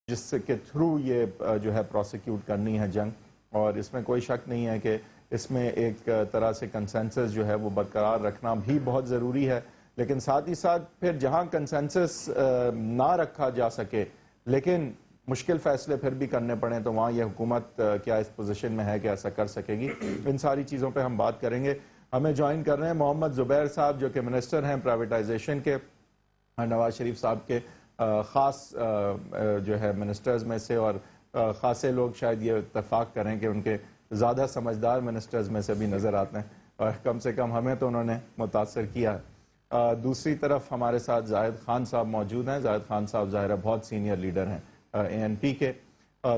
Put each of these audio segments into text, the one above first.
جس کے تھرو یہ جو ہے پروسیکیوٹ کرنی ہے جنگ، اور اس میں کوئی شک نہیں ہے کہ اس میں ایک طرح سے کنسنسس جو ہے وہ برقرار رکھنا بھی بہت ضروری ہے، لیکن ساتھ ہی ساتھ پھر جہاں کنسنسس نہ رکھا جا سکے لیکن مشکل فیصلے پھر بھی کرنے پڑیں تو وہاں یہ حکومت کیا اس پوزیشن میں ہے کہ ایسا کر سکے گی. ان ساری چیزوں پہ ہم بات کریں گے. ہمیں جوائن کر رہے ہیں محمد زبیر صاحب جو کہ منسٹر ہیں پرائیویٹائزیشن کے، نواز شریف صاحب کے خاص جو ہے منسٹرز میں سے، اور خاصے لوگ شاید یہ اتفاق کریں کہ ان کے زیادہ سمجھدار منسٹرز میں سے بھی نظر آتے ہیں، اور کم سے کم ہمیں تو انہوں نے متاثر کیا ہے. دوسری طرف ہمارے ساتھ زاہد خان صاحب موجود ہیں. زاہد خان صاحب ظاہر بہت سینئر لیڈر ہیں اے این پی کے.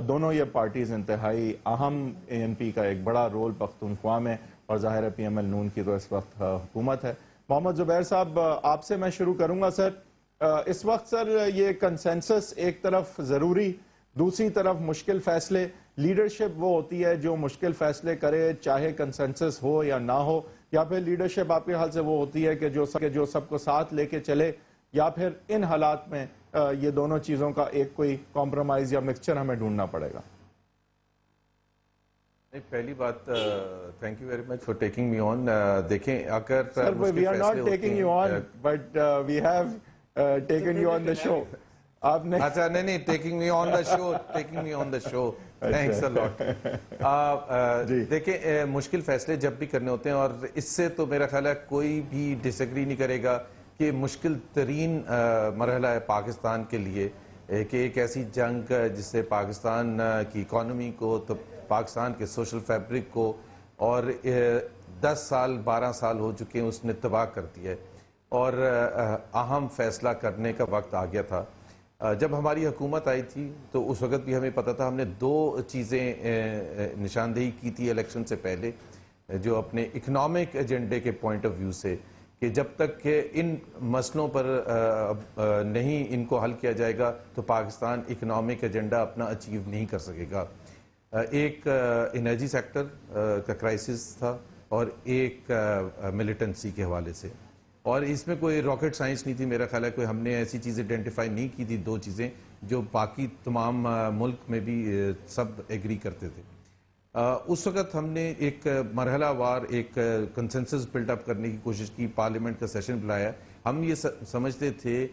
دونوں یہ پارٹیز انتہائی اہم، اے این پی کا ایک بڑا رول پختونخوا میں، اور ظاہر پی ایم ایل نون کی تو اس وقت حکومت ہے. محمد زبیر صاحب آپ سے میں شروع کروں گا. سر اس وقت سر یہ کنسنسس ایک طرف ضروری، دوسری طرف مشکل فیصلے، لیڈرشپ وہ ہوتی ہے جو مشکل فیصلے کرے چاہے کنسنسس ہو یا نہ ہو، یا پھر لیڈرشپ آپ کے حال سے وہ ہوتی ہے کہ جو سب کو ساتھ لے کے چلے، یا پھر ان حالات میں یہ دونوں چیزوں کا ایک کوئی کمپرومائز یا مکسچر ہمیں ڈھونڈنا پڑے گا؟ پہلی بات thank you very much for taking me on. دیکھیں اگر sir we are not taking you on but we have taken you on the show. آپ نے اچھا نہیں taking me on the show, taking me on the show, thanks a lot. دیکھیں مشکل فیصلے جب بھی کرنے ہوتے ہیں، اور اس سے تو میرا خیال ہے کوئی بھی ڈس ایگری نہیں کرے گا کہ مشکل ترین مرحلہ ہے پاکستان کے لیے کہ ایک ایسی جنگ جس سے پاکستان کی اکانومی کو، تو پاکستان کے سوشل فیبرک کو، اور 10 سال 12 سال ہو چکے ہیں اس نے تباہ کر دیا ہے، اور اہم فیصلہ کرنے کا وقت آ گیا تھا. جب ہماری حکومت آئی تھی تو اس وقت بھی ہمیں پتہ تھا، ہم نے 2 چیزیں نشاندہی کی تھی الیکشن سے پہلے، جو اپنے اکنامک ایجنڈے کے پوائنٹ آف ویو سے، کہ جب تک کہ ان مسئلوں پر نہیں ان کو حل کیا جائے گا تو پاکستان اکنامک ایجنڈا اپنا اچیو نہیں کر سکے گا. ایک انرجی سیکٹر کا کرائسس تھا، اور ایک ملیٹنسی کے حوالے سے، اور اس میں کوئی راکٹ سائنس نہیں تھی. میرا خیال ہے کوئی ہم نے ایسی چیزیں آئیڈینٹیفائی نہیں کی تھی، 2 چیزیں جو باقی تمام ملک میں بھی سب ایگری کرتے تھے. اس وقت ہم نے ایک مرحلہ وار ایک کنسنسس بلڈ اپ کرنے کی کوشش کی، پارلیمنٹ کا سیشن بلایا. ہم یہ سمجھتے تھے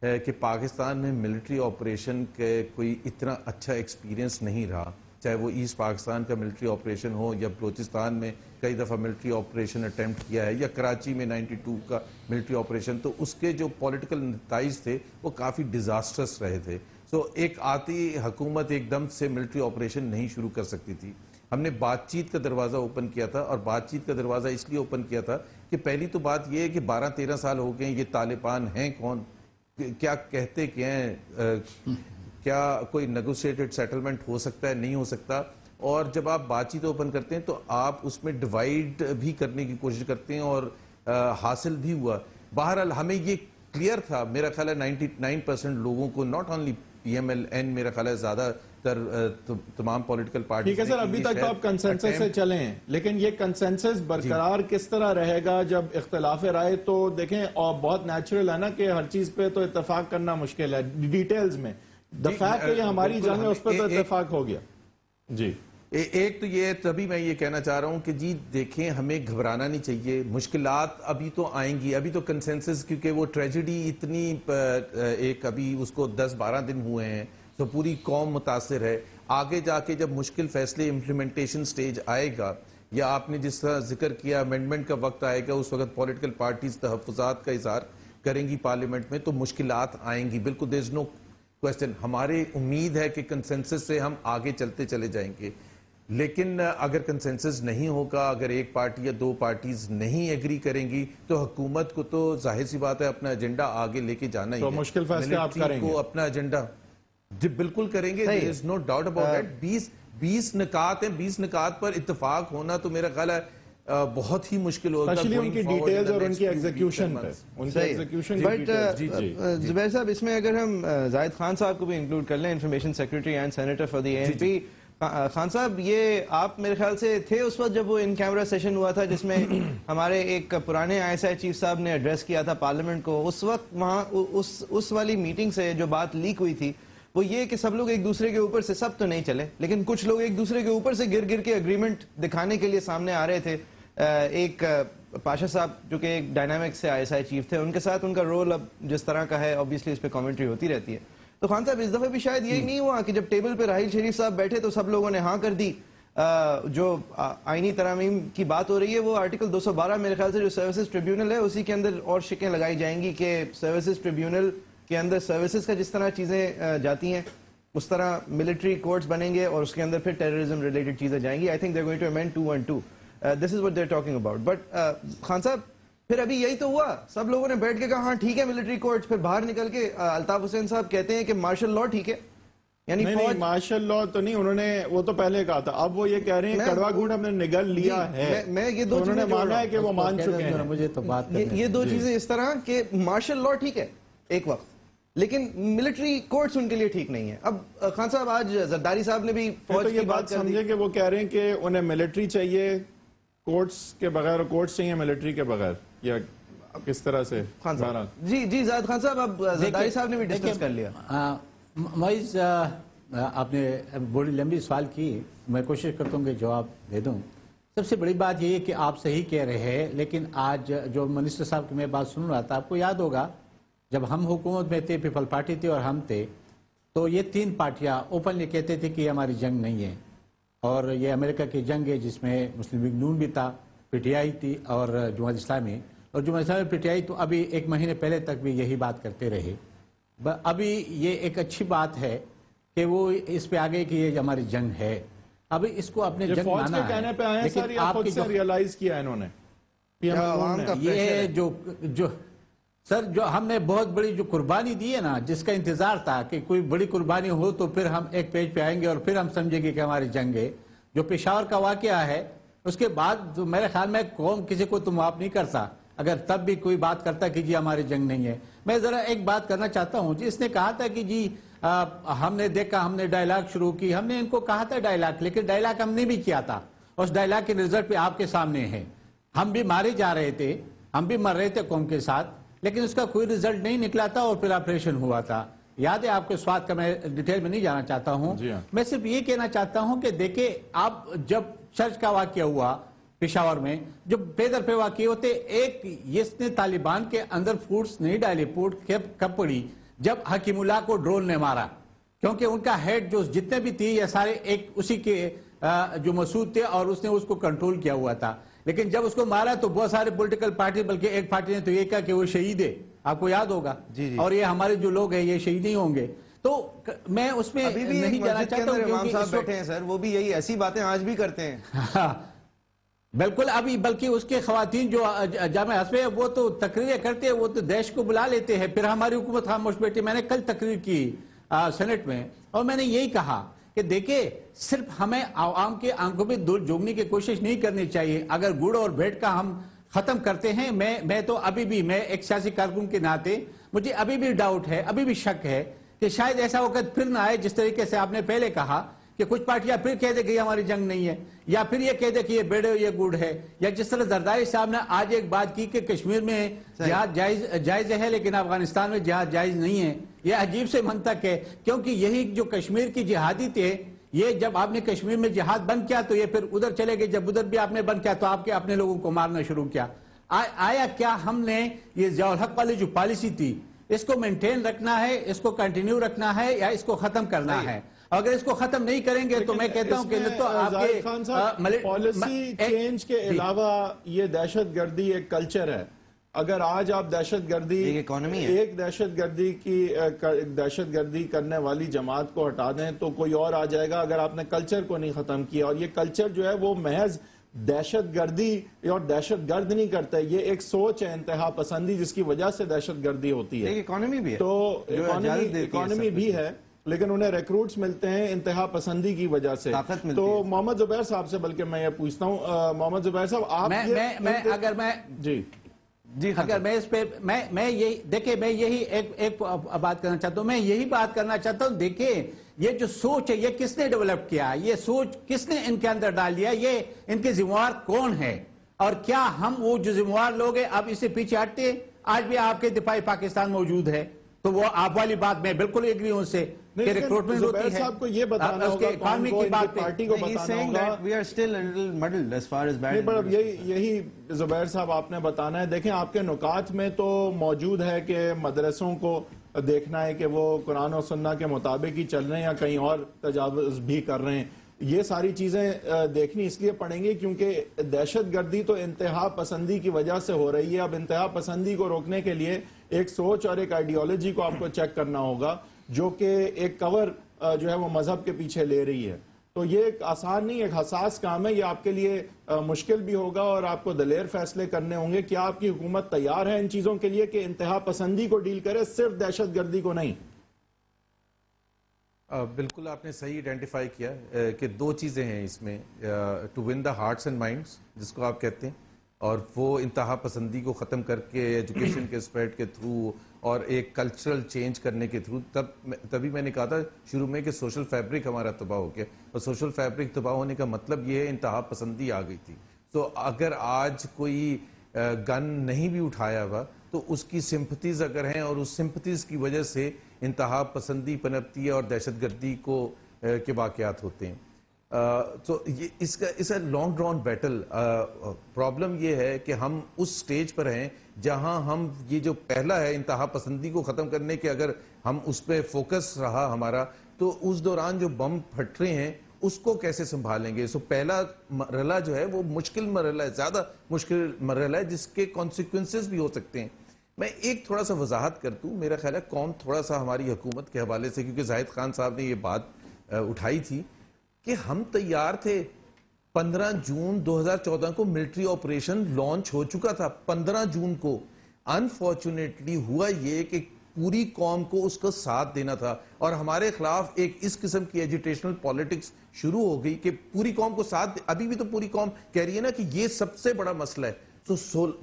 کہ پاکستان میں ملٹری آپریشن کے کوئی اتنا اچھا ایکسپیرینس نہیں رہا، چاہے وہ ایسٹ پاکستان کا ملٹری آپریشن ہو، یا بلوچستان میں کئی دفعہ ملٹری آپریشن اٹیمپٹ کیا ہے، یا کراچی میں 92 کا ملٹری آپریشن، تو اس کے جو پولیٹیکل نتائج تھے وہ کافی ڈیزاسٹرس رہے تھے. سو ایک آتی حکومت ایک دم سے ملٹری آپریشن نہیں شروع کر سکتی تھی. ہم نے بات چیت کا دروازہ اوپن کیا تھا، اور بات چیت کا دروازہ اس لیے اوپن کیا تھا کہ پہلی تو بات یہ ہے کہ 12-13 سال ہو گئے ہیں، یہ طالبان ہیں کون، کیا کہتے کیا ہیں، کیا کوئی نیگوشیٹڈ سیٹلمنٹ ہو سکتا ہے، نہیں ہو سکتا. اور جب آپ بات چیت اوپن کرتے ہیں تو آپ اس میں ڈیوائیڈ بھی کرنے کی کوشش کرتے ہیں، اور حاصل بھی ہوا. بہرحال ہمیں یہ کلیئر تھا، میرا خیال ہے 99% لوگوں کو، not only P M L N, میرا خیال ہے زیادہ تر تمام پولیٹیکل پارٹیز. ٹھیک ہے سر، ابھی تک تو آپ کنسنسس سے چلیں ہیں، لیکن یہ کنسنسس برقرار کس طرح رہے گا جب اختلاف رائے؟ تو دیکھیں اور بہت نیچرل ہے نا کہ ہر چیز پہ تو اتفاق کرنا مشکل ہے، ڈیٹیلز میں دفاق کہ یہ ہماری جنگ ہے اس پہ تو اتفاق ہو گیا. جی ایک تو یہ، تبھی میں یہ کہنا چاہ رہا ہوں کہ جی دیکھیں ہمیں گھبرانا نہیں چاہیے، مشکلات ابھی تو آئیں گی، ابھی تو کنسنسس، کیونکہ وہ ٹریجڈی اتنی ایک ابھی اس کو 10-12 دن ہوئے ہیں تو پوری قوم متاثر ہے. آگے جا کے جب مشکل فیصلے امپلیمنٹیشن سٹیج آئے گا، یا آپ نے جس طرح ذکر کیا امینڈمنٹ کا وقت آئے گا، اس وقت پولیٹیکل پارٹیز تحفظات کا اظہار کریں گی پارلیمنٹ میں، تو مشکلات آئیں گی، بالکل دیر از نو کوشچن. ہماری امید ہے کہ کنسنسس سے ہم آگے چلتے چلے جائیں گے، لیکن اگر کنسنسس نہیں ہوگا، اگر ایک پارٹی یا 2 پارٹیز نہیں ایگری کریں گی تو حکومت کو تو ظاہر سی بات ہے اپنا ایجنڈا آگے لے کے جانا ہی ہے. تو مشکل فیصلے آپ کریں گے؟ اپنا ایجنڈا جی بالکل کریں گے، there is no doubt about it. 20 نکات ہیں، 20 نکات پر اتفاق ہونا تو میرا خیال ہے بہت ہی مشکل ہوگا، ان کی ڈیٹیلز اور ان کی ایگزیکیوشن پہ. بٹ زبیر صاحب، اس میں اگر ہم زاہد خان صاحب کو بھی انکلوڈ کر لیں، information secretary and senator for the A N P. Khan صاحب، یہ آپ میرے خیال سے تھے اس وقت جب وہ ان کیمرہ سیشن ہوا تھا جس میں ہمارے ایک پرانے آئی ایس آئی چیف صاحب نے ایڈریس کیا تھا پارلیمنٹ کو. اس وقت وہاں اس والی میٹنگ سے جو بات لیک ہوئی تھی وہ یہ کہ سب لوگ ایک دوسرے کے اوپر سے, سب تو نہیں چلے لیکن کچھ لوگ ایک دوسرے کے اوپر سے گر گر کے اگریمنٹ دکھانے کے لیے سامنے آ رہے تھے. ایک پاشا صاحب جو کہ ایک ڈائنامک سے ISI چیف تھے, ان کے ساتھ ان کا رول اب جس طرح کا ہے obviously اس پہ کامنٹری ہوتی رہتی ہے. تو خان صاحب اس دفعہ بھی شاید یہی نہیں ہوا کہ جب ٹیبل پہ راحیل شریف صاحب بیٹھے تو سب لوگوں نے ہاں کر دی. جو آئینی ترامیم کی بات ہو رہی ہے وہ آرٹیکل 212 میرے خیال سے جو سروسز ٹریبیونل ہے اسی کے اندر اور شکیں لگائی جائیں گی کہ سروسز ٹریبیونل کے اندر سروسز کا جس طرح چیزیں جاتی ہیں اس طرح ملٹری کورٹس بنیں گے اور اس کے اندر پھر ٹیررزم ریلیٹڈ چیزیں جائیں گی. I think they going to amend 212. This is what they are talking about. But Khan صاحب پھر ابھی یہی تو ہوا, سب لوگوں نے بیٹھ کے کہا ہاں ٹھیک ہے ملٹری کورٹس, پھر باہر نکل کے الطاف حسین صاحب کہتے ہیں کہ مارشل لاء ٹھیک ہے. یعنی نہیں مارشل لاء تو نہیں, انہوں نے وہ تو پہلے کہا تھا, اب وہ یہ کہہ رہے ہیں کڑوا گھونٹ ہم نے نگل لیا ہے. میں یہ دو انہوں نے مانا ہے کہ وہ مان چکے ہیں. مجھے تو بات یہ دو چیزیں اس طرح کہ مارشل لاء ٹھیک ہے ایک وقت, لیکن ملٹری کورٹس ان کے لیے ٹھیک نہیں ہے. اب خان صاحب آج زرداری صاحب نے بھی فوج کی بات سمجھے کہ وہ کہہ رہے ہیں کہ انہیں ملٹری چاہیے کورٹس کے بغیر, کورٹس چاہیے ملٹری کے بغیر, یا کس طرح سے؟ خان صاحب جی زاہد خان صاحب اب زرداری صاحب نے بھی ڈسکس کر لیا. معیز آپ نے بڑی لمبی سوال کی, میں کوشش کرتا ہوں کہ جواب دے دوں. سب سے بڑی بات یہ ہے کہ آپ صحیح کہہ رہے ہیں, لیکن آج جو منسٹر صاحب کی میں بات سن رہا تھا, آپ کو یاد ہوگا جب ہم حکومت میں تھے, پیپل پارٹی تھی اور ہم تھے, تو یہ تین پارٹیاں اوپنلی کہتے تھے کہ یہ ہماری جنگ نہیں ہے اور یہ امریکہ کی جنگ ہے جس میں مسلم لیگ نون بھی تھا, PTI تھی اور جماعت اسلامی. اور جماعت اسلامی PTI تو ابھی ایک مہینے پہلے تک بھی یہی بات کرتے رہے. ابھی یہ ایک اچھی بات ہے کہ وہ اس پہ آگے کہ یہ ہماری جنگ ہے. ابھی اس کو اپنے جنگ مانا ہے, کہنے پہ آئے ہیں سر, یا خود سے ریئلائز کیا انہوں نے یہ جو سر جو ہم نے بہت بڑی جو قربانی دی ہے نا, جس کا انتظار تھا کہ کوئی بڑی قربانی ہو تو پھر ہم ایک پیج پہ آئیں گے اور پھر ہم سمجھیں گے کہ ہماری جنگ ہے. جو پشاور کا واقعہ ہے اس کے بعد میرے خیال میں قوم کسی کو تو معاف نہیں کرتا اگر تب بھی کوئی بات کرتا کہ جی ہماری جنگ نہیں ہے. میں ذرا ایک بات کرنا چاہتا ہوں, جی اس نے کہا تھا کہ جی ہم نے دیکھا, ہم نے ڈائلاگ شروع کی, ہم نے ان کو کہا تھا ڈائلاگ, لیکن ڈائلاگ ہم نے بھی کیا تھا. اس ڈائلاگ کے رزلٹ پہ آپ کے سامنے ہے. ہم بھی مارے جا رہے تھے, ہم بھی مر رہے تھے قوم کے ساتھ, لیکن اس کا کوئی رزلٹ نہیں نکلا تھا اور پھر آپریشن ہوا تھا. یاد ہے آپ کے سواد کا, میں ڈیٹیل میں نہیں جانا چاہتا ہوں. میں صرف یہ کہنا چاہتا ہوں کہ دیکھیں آپ جب چرچ کا واقعہ ہوا پشاور میں, جو پیدر پہ واقع ہوتے, ایک اس نے طالبان کے اندر فوڈز نہیں ڈالی. فوڈ کب پڑی جب حکیم اللہ کو ڈرون نے مارا, کیونکہ ان کا ہیڈ جو جتنے بھی تھی یہ سارے ایک اسی کے جو مسعود تھے اور اس نے اس کو کنٹرول کیا ہوا تھا. لیکن جب اس کو مارا تو بہت سارے پولیٹیکل پارٹی, بلکہ ایک پارٹی نے تو یہ کہا کہ وہ شہید ہے, آپ کو یاد ہوگا, اور یہ ہمارے جو لوگ ہیں یہ شہید نہیں ہوں گے. تو میں اس میں نہیں جانا چاہتا ہوں امام صاحب بیٹھے ہیں سر, وہ بھی یہی ایسی باتیں آج بھی کرتے ہیں. بالکل, ابھی بلکہ اس کے خواتین جو جامع حسبے وہ تو تقریریں کرتے ہیں, وہ تو دیش کو بلا لیتے ہیں, پھر ہماری حکومت خاموش بیٹھی. میں نے کل تقریر کی سینٹ میں اور میں نے یہی کہا کہ دیکھیں صرف ہمیں عوام کے آنکھوں پہ دور جھونکنے کی کوشش نہیں کرنی چاہیے. اگر گڑ اور بھیٹ کا ہم ختم کرتے ہیں, میں تو ابھی بھی, میں ایک سیاسی کارکن کے ناطے مجھے ابھی بھی ڈاؤٹ ہے, ابھی بھی شک ہے کہ شاید ایسا وقت پھر نہ آئے جس طریقے سے آپ نے پہلے کہا کہ کچھ پارٹیاں پھر کہہ دے کہ ہماری جنگ نہیں ہے, یا پھر یہ کہہ دے کہ یہ بیڑے یہ گڑ ہے, یا جس طرح زرداری صاحب نے آج ایک بات کی کہ کشمیر میں جہاد جائز ہے لیکن افغانستان میں جہاد جائز نہیں ہے. یہ عجیب سے منطق ہے, کیونکہ یہی جو کشمیر کی جہادی تھے, یہ جب آپ نے کشمیر میں جہاد بند کیا تو یہ پھر ادھر چلے گئے, جب ادھر بھی آپ نے بند کیا تو آپ کے اپنے لوگوں کو مارنا شروع کیا. آیا کیا ہم نے یہ ضیاء الحق والی جو پالیسی تھی اس کو مینٹین رکھنا ہے, اس کو کنٹینیو رکھنا ہے, یا اس کو ختم کرنا ہے؟ اگر اس کو ختم نہیں کریں گے تو میں کہتا ہوں کہ تو آپ کے پالیسی چینج کے علاوہ یہ دہشت گردی ایک کلچر ہے. اگر آج آپ دہشت گردی ایک دہشت گردی کرنے والی جماعت کو ہٹا دیں تو کوئی اور آ جائے گا, اگر آپ نے کلچر کو نہیں ختم کیا. اور یہ کلچر جو ہے وہ محض دہشت گردی اور دہشت گرد نہیں کرتا ہے, یہ ایک سوچ ہے انتہا پسندی جس کی وجہ سے دہشت گردی ہوتی ہے. اکانومی بھی ہے, تو اکانومی بھی ہے, لیکن انہیں ریکروٹس ملتے ہیں انتہا پسندی کی وجہ سے. تو محمد زبیر صاحب سے بلکہ میں یہ پوچھتا ہوں, محمد زبیر صاحب آپ اگر میں اس پہ میں یہی دیکھیں, میں یہی ایک بات کرنا چاہتا ہوں, میں یہی بات کرنا چاہتا ہوں. دیکھیں یہ جو سوچ ہے یہ کس نے ڈیولپ کیا, یہ سوچ کس نے ان کے اندر ڈال دیا, یہ ان کے ذمہ دار کون ہے, اور کیا ہم وہ جو ذمہ دار لوگ ہیں اب اس سے پیچھے ہٹتے؟ آج بھی آپ کے دفاعی پاکستان موجود ہے, تو وہ آپ والی بات میں بالکل ایگری ہوں سے. کہ ریکروٹمنٹ ہوتی ہے. صاحب کو یہ بتانا ہوگا اکانومی کی بات پارٹی کو بتانا ہوگا. we are still a little muddled as far as bad. پر اب یہی زبیر صاحب آپ نے بتانا ہے. دیکھیں آپ کے نکات میں تو موجود ہے کہ مدرسوں کو دیکھنا ہے کہ وہ قرآن و سنہ کے مطابق ہی چل رہے ہیں یا کہیں اور تجاوز بھی کر رہے ہیں. یہ ساری چیزیں دیکھنی اس لیے پڑیں گی کیونکہ دہشت گردی تو انتہا پسندی کی وجہ سے ہو رہی ہے. اب انتہا پسندی کو روکنے کے لیے ایک سوچ اور ایک آئیڈیالوجی کو آپ کو چیک کرنا ہوگا جو کہ ایک کور جو ہے وہ مذہب کے پیچھے لے رہی ہے. تو یہ ایک آسان نہیں، ایک حساس کام ہے. یہ آپ کے لیے مشکل بھی ہوگا اور آپ کو دلیر فیصلے کرنے ہوں گے. کیا آپ کی حکومت تیار ہے ان چیزوں کے لیے کہ انتہا پسندی کو ڈیل کرے، صرف دہشت گردی کو نہیں؟ بالکل آپ نے صحیح آئیڈینٹیفائی کیا کہ دو چیزیں ہیں اس میں، to win the hearts and minds جس کو آپ کہتے ہیں، اور وہ انتہا پسندی کو ختم کر کے ایجوکیشن کے اسپریڈ کے تھرو اور ایک کلچرل چینج کرنے کے تھرو. تبھی میں نے کہا تھا شروع میں کہ سوشل فیبرک ہمارا تباہ ہو گیا، اور سوشل فیبرک تباہ ہونے کا مطلب یہ ہے انتہا پسندی آ گئی تھی. تو اگر آج کوئی گن نہیں بھی اٹھایا ہوا تو اس کی سمپتھیز اگر ہیں اور اس سمپتھیز کی وجہ سے انتہا پسندی پنپتی ہے اور دہشت گردی کے واقعات ہوتے ہیں. تو اس کا لانگ ڈراؤن بیٹل. پرابلم یہ ہے کہ ہم اس سٹیج پر ہیں جہاں ہم یہ جو پہلا ہے انتہا پسندی کو ختم کرنے کے، اگر ہم اس پہ فوکس رہا ہمارا تو اس دوران جو بم پھٹ رہے ہیں اس کو کیسے سنبھالیں گے. پہلا مرحلہ جو ہے وہ مشکل مرحلہ ہے، زیادہ مشکل مرحلہ ہے جس کے کانسیکوینسز بھی ہو سکتے ہیں. میں ایک تھوڑا سا وضاحت کر دوں. میرا خیال ہے قوم تھوڑا سا ہماری حکومت کے حوالے سے، کیونکہ زاہد خان صاحب نے یہ بات اٹھائی تھی کہ ہم تیار تھے. 15 جون 2014 کو ملٹری آپریشن لانچ ہو چکا تھا. 15 جون کو انفارچونیٹلی ہوا یہ کہ پوری قوم کو اس کا ساتھ دینا تھا اور ہمارے خلاف ایک اس قسم کی ایجیٹیشنل پالیٹکس شروع ہو گئی کہ پوری قوم کو ساتھ. ابھی بھی تو پوری قوم کہہ رہی ہے نا کہ یہ سب سے بڑا مسئلہ ہے. تو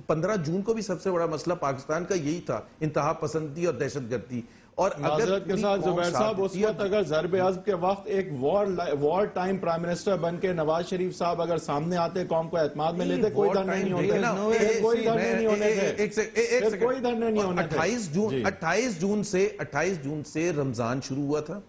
15 جون کو بھی سب سے بڑا مسئلہ پاکستان کا یہی تھا، انتہا پسندی اور دہشت گردی. اور معذرت کے ساتھ زبیر صاحب، اس وقت اگر ضرب عضب کے وقت ایک وار ٹائم پرائم منسٹر بن کے نواز شریف صاحب اگر سامنے آتے، قوم کو اعتماد میں لیتے، کوئی دھرنے نہیں ہوتے. کوئی دھرنے نہیں ہونے تھے. کوئی دھرنے نہیں ہونے تھے. 28 جون سے رمضان شروع ہوا تھا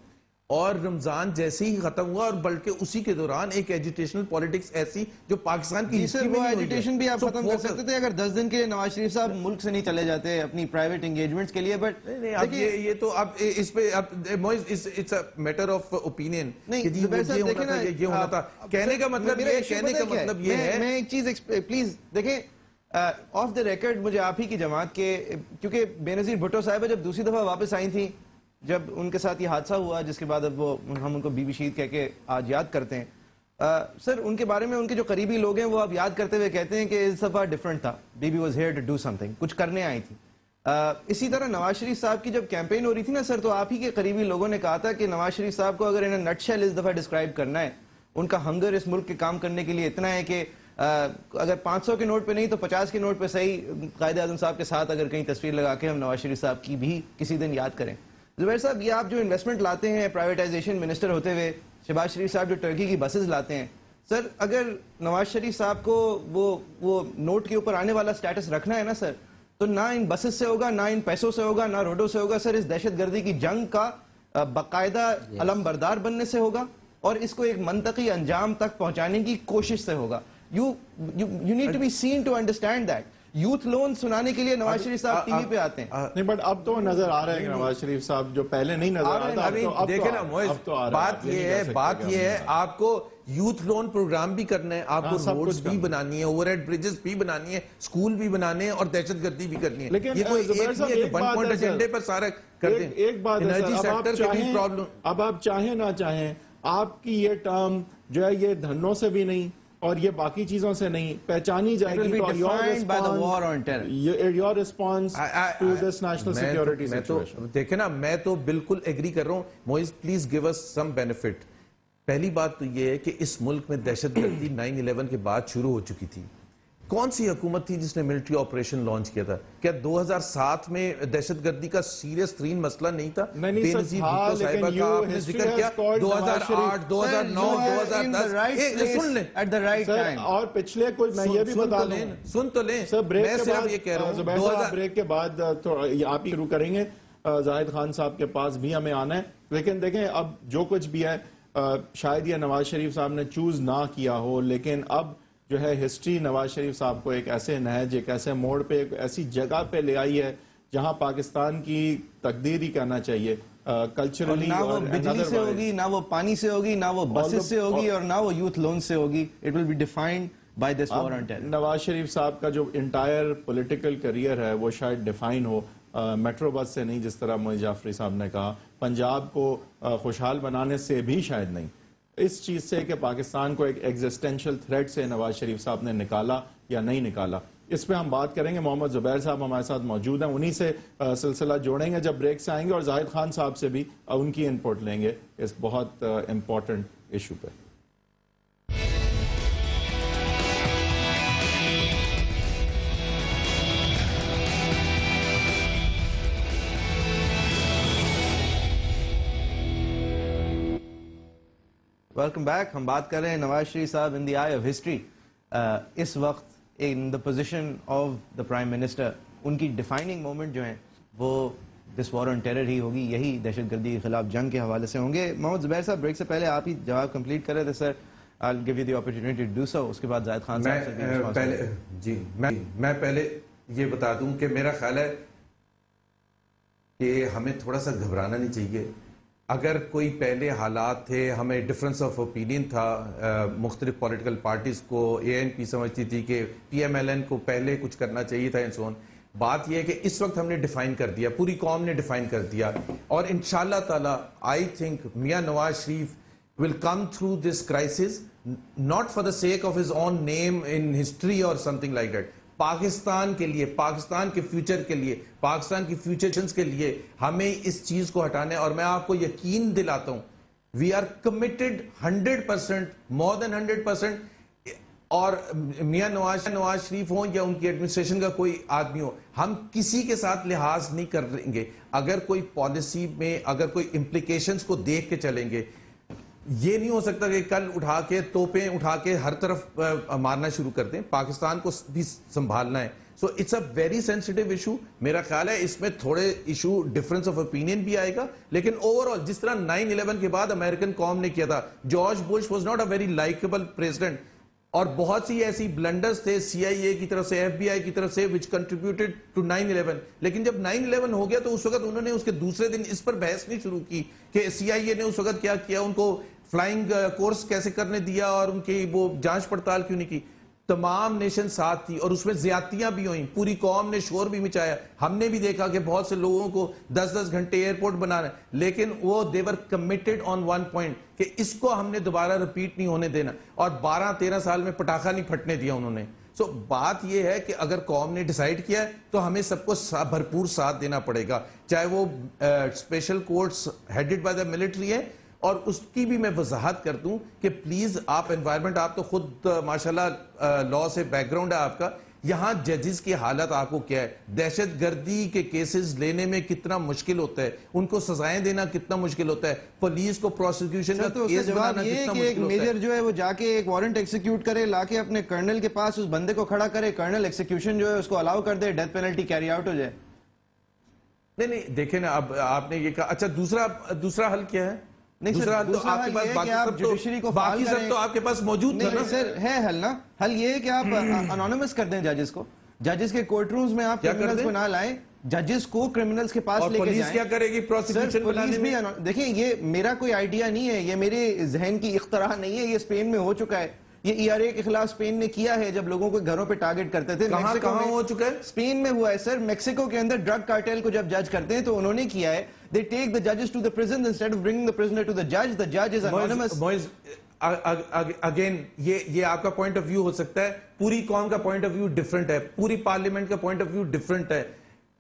اور رمضان جیسے ہی ختم ہوا اور بلکہ اسی کے دوران ایک ایجیٹیشنل پالیٹکس ایسی جو پاکستان کی ہسٹری میں وہ ایجیٹیشن بھی آپ ختم کر سکتے تھے اگر 10 دن کے لیے نواز شریف صاحب ملک سے نہیں چلے جاتے اپنی پرائیویٹ انگیجمنٹس کے لیے. بٹ یہ تو اب اس پہ it's a matter of opinion. یہ ہونا تھا. کہنے کا مطلب یہ ہے. میں ایک چیز پلیز دیکھیں، آف دا ریکارڈ مجھے آپ ہی کی جماعت کے، کیونکہ بے نظیر بھٹو صاحبہ جب دوسری دفعہ واپس آئی تھیں، جب ان کے ساتھ یہ حادثہ ہوا جس کے بعد اب ہم ان کو بی بی شہید کہہ کے آج یاد کرتے ہیں، سر ان کے بارے میں ان کے جو قریبی لوگ ہیں وہ اب یاد کرتے ہوئے کہتے ہیں کہ اس دفعہ ڈیفرنٹ تھا. B B was here to do سم تھنگ، کچھ کرنے آئی تھی. اسی طرح نواز شریف صاحب کی جب کیمپین ہو رہی تھی نا سر، تو آپ ہی کے قریبی لوگوں نے کہا تھا کہ نواز شریف صاحب کو اگر انہیں نٹ شیل اس دفعہ ڈسکرائب کرنا ہے، ان کا ہنگر اس ملک کے کام کرنے کے لیے اتنا ہے کہ اگر 500 کے نوٹ پہ نہیں تو 50 کے نوٹ پہ صحیح قائد اعظم صاحب کے ساتھ اگر کہیں تصویر لگا کے ہم نواز شریف صاحب کی بھی کسی دن یاد کریں. زبیر صاحب، یہ آپ جو انویسٹمنٹ لاتے ہیں پرائیویٹائزیشن منسٹر ہوتے ہوئے، شہباز شریف صاحب جو ٹرکی کی بسز لاتے ہیں، سر اگر نواز شریف صاحب کو وہ نوٹ کے اوپر آنے والا سٹیٹس رکھنا ہے نا سر، تو نہ ان بسز سے ہوگا، نہ ان پیسوں سے ہوگا، نہ روڈوں سے ہوگا. سر اس دہشت گردی کی جنگ کا باقاعدہ علم بردار بننے سے ہوگا اور اس کو ایک منطقی انجام تک پہنچانے کی کوشش سے ہوگا. You need to be seen to understand that. Youth loan سنانے کے لیے نواز شریف صاحب ٹی وی پہ آتے ہیں. نہیں بٹ اب تو نظر آ رہا ہے کہ نواز شریف صاحب جو پہلے نہیں نظر آتا، دیکھیں نا موئز، بات یہ ہے آپ کو یوتھ لون پروگرام بھی کرنا ہے، آپ کو روڈز بھی بنانی ہے، اوور ہیڈ بریجز بھی بنانی ہے، اسکول بھی بنانے ہیں اور دہشت گردی بھی کرنی ہے. لیکن یہ کوئی ایک نہیں ہے کہ 1 پوائنٹ ایجنڈے پر سارا کر دیں. ایک بات ہے سر، اب آپ چاہیں نہ چاہیں، آپ کی یہ ٹرم جو ہے یہ دھنوں سے بھی نہیں اور یہ باقی چیزوں سے نہیں پہچانی جائے گی. Your response to this national security situation. دیکھیں نا، میں تو بالکل ایگری کر رہا ہوں. Moeez please give us some benefit. پہلی بات تو یہ ہے کہ اس ملک میں دہشت گردی 9/11 کے بعد شروع ہو چکی تھی. کون سی حکومت تھی جس نے ملٹری آپریشن لانچ کیا تھا؟ کیا 2007 میں دہشت گردی کا سیریس ترین مسئلہ نہیں تھا؟ بے نظیر بھٹو صاحبہ کا آپ نے ذکر کیا. 2008 2009 2010 سن لیں اور پچھلے کوئی میں یہ بھی بتا دوں، سن تو لیں. سر میں صرف یہ کہہ رہا ہوں بریک کے بعد آپ ہی شروع کریں گے. زاہد خان صاحب کے پاس بھی ہمیں آنا ہے. لیکن دیکھیں اب جو کچھ بھی ہے شاید یہ نواز شریف صاحب نے چوز نہ کیا ہو, لیکن اب جو ہے ہسٹری نواز شریف صاحب کو ایک ایسے نہج, ایک ایسے موڑ پہ, ایک ایسی جگہ پہ لے آئی ہے جہاں پاکستان کی تقدیر ہی کہنا چاہیے کلچرلی. نہ وہ بجلی سے ہوگی, نہ وہ پانی سے ہوگی, نہ وہ بسز سے ہوگی, اور نہ وہ یوتھ لون سے ہوگی. It will be defined by this war on terror. Nawaz Sharif sahab کا جو انٹائر پولیٹیکل کریئر ہے وہ شاید ڈیفائن ہو میٹرو بس سے نہیں, جس طرح معین جعفری صاحب نے کہا, پنجاب کو خوشحال بنانے سے بھی شاید نہیں, اس چیز سے کہ پاکستان کو ایک ایگزسٹینشل تھریٹ سے نواز شریف صاحب نے نکالا یا نہیں نکالا. اس پہ ہم بات کریں گے. محمد زبیر صاحب ہمارے ساتھ موجود ہیں, انہی سے سلسلہ جوڑیں گے جب بریک سے آئیں گے, اور زاہد خان صاحب سے بھی ان کی انپوٹ لیں گے اس بہت امپورٹنٹ ایشو پہ. Welcome back. ہم بات کر رہے ہیں نواز شریف صاحب ان دی آئی آف ہسٹری. اس وقت in the position of the prime minister, ان کی ڈیفائننگ مومنٹ جو ہیں وہ دس وار آن ٹیرر ہی ہوگی, یہی دہشت گردی کے خلاف جنگ کے حوالے سے ہوں گے. محمد زبیر صاحب بریک سے پہلے آپ ہی جواب کمپلیٹ کر رہے تھے سر. I'll give you the opportunity to do so. اس کے بعد زاہد خان صاحب سے میں پہلے یہ بتا دوں کہ میرا خیال ہے کہ ہمیں تھوڑا سا گھبرانا نہیں چاہیے. اگر کوئی پہلے حالات تھے, ہمیں ڈفرنس آف اوپینین تھا, مختلف پولیٹیکل پارٹیز کو, ANP سمجھتی تھی کہ PMLN کو پہلے کچھ کرنا چاہیے تھا, انسون. بات یہ ہے کہ اس وقت ہم نے ڈیفائن کر دیا, پوری قوم نے ڈیفائن کر دیا, اور انشاءاللہ تعالی I think Mian Nawaz Sharif will come through this crisis not for the sake of his own name in history or something like that. Pakistan کے لیے, پاکستان کے فیوچر کے لیے, پاکستان کی فیوچرز کے لیے ہمیں اس چیز کو ہٹانا ہے. اور میں آپ کو یقین دلاتا ہوں we are committed 100%, more than 100%. اور میاں نواز شریف ہوں یا ان کی ایڈمنسٹریشن کا کوئی آدمی ہو, ہم کسی کے ساتھ لحاظ نہیں کریں گے. اگر کوئی پالیسی میں اگر کوئی امپلیکیشنز کو دیکھ کے چلیں گے, یہ نہیں ہو سکتا کہ کل اٹھا کے توپیں اٹھا کے ہر طرف مارنا شروع کر دیں. پاکستان کو بھی سنبھالنا ہے. So it's a very sensitive issue. میرا خیال ہے اس میں تھوڑے ایشو ڈفرنس آف اوپینین بھی آئے گا, لیکن اوور آل جس طرح 9/11 کے بعد امریکن قوم نے کیا تھا, George Bush was not a very likeable president, اور بہت سی ایسی بلنڈرز تھے CIA کی طرف سے, FBI کی طرف سے, which contributed to 9/11. لیکن جب 9/11 ہو گیا تو اس وقت انہوں نے اس کے دوسرے دن اس پر بحث نہیں شروع کی کہ CIA نے اس وقت کیا کیا, ان کو فلائنگ کورس کیسے کرنے دیا, اور ان کی وہ جانچ پڑتال کیوں نہیں کی. تمام نیشن ساتھ تھی, اور اس میں زیادتیاں بھی ہوئیں, پوری قوم نے شور بھی مچایا. ہم نے بھی دیکھا کہ بہت سے لوگوں کو 10-10 گھنٹے ایئرپورٹ بنانا, لیکن وہ they were committed on one point کہ اس کو ہم نے دوبارہ ریپیٹ نہیں ہونے دینا, اور 12-13 سال میں پٹاخہ نہیں پھٹنے دیا انہوں نے. سو بات یہ ہے کہ اگر قوم نے ڈیسائیڈ کیا ہے تو ہمیں سب کو بھرپور ساتھ دینا پڑے گا, چاہے وہ special courts headed by the military ہے. اور اس کی بھی میں وضاحت کر دوں کہ پلیز آپ انوائرمنٹ, آپ تو خود ماشاءاللہ لاء سے بیک گراؤنڈ ہے آپ کا, یہاں ججز کی حالت آپ کو کیا ہے, دہشت گردی کے کیسز لینے میں کتنا مشکل ہوتا ہے, ان کو سزائیں دینا کتنا مشکل ہوتا ہے, پولیس کو پروسیکیوشن کا کیس بنانا کتنا مشکل ہوتا ہے. ایک میجر جو ہے وہ جا کے ایک وارنٹ ایکسیکیوٹ کرے, لا کے اپنے کرنل کے پاس اس بندے کو کھڑا کرے, کرنل ایکسیکیوشن جو ہے اس کو الاؤ کر دے, ڈیتھ پینلٹی کیری آؤٹ ہو جائے. نہیں دیکھیں نا, اب آپ نے یہ کہا. اچھا دوسرا حل کیا ہے؟ دوسرا حل تو آپ کے پاس باقی سب تو آپ کے پاس موجود تھا نا سر. ہے حل نا, حل یہ ہے کہ آپ انونیمس کر دیں ججز کو, ججز کے کورٹ رومز میں آپ کرمنلز کو نہ لائیں, ججز کو کرمنلز کے پاس لے کے جائیں. پولیس کیا کرے گی پروسیکیوشن بنانے میں؟ دیکھیں یہ میرا کوئی آئیڈیا نہیں ہے, یہ میرے ذہن کی اختراع نہیں ہے, یہ اسپین میں ہو چکا ہے. یہ ERA کے خلاف اسپین نے کیا ہے جب لوگوں کو گھروں پہ ٹارگٹ کرتے تھے. کہاں ہو چکا ہے؟ اسپین میں ہوا ہے سر. میکسیکو کے اندر ڈرگ کارٹیل کو جب جج کرتے ہیں تو انہوں نے کیا ہے, they take the judges to the prison instead of bringing the prisoner to the judge. The judge is anonymous. Again یہ آپ کا پوائنٹ آف ویو ہو سکتا ہے, پوری قوم کا پوائنٹ آف ویو ڈفرنٹ ہے, پوری پارلیمنٹ کا پوائنٹ آف ویو ڈفرنٹ ہے,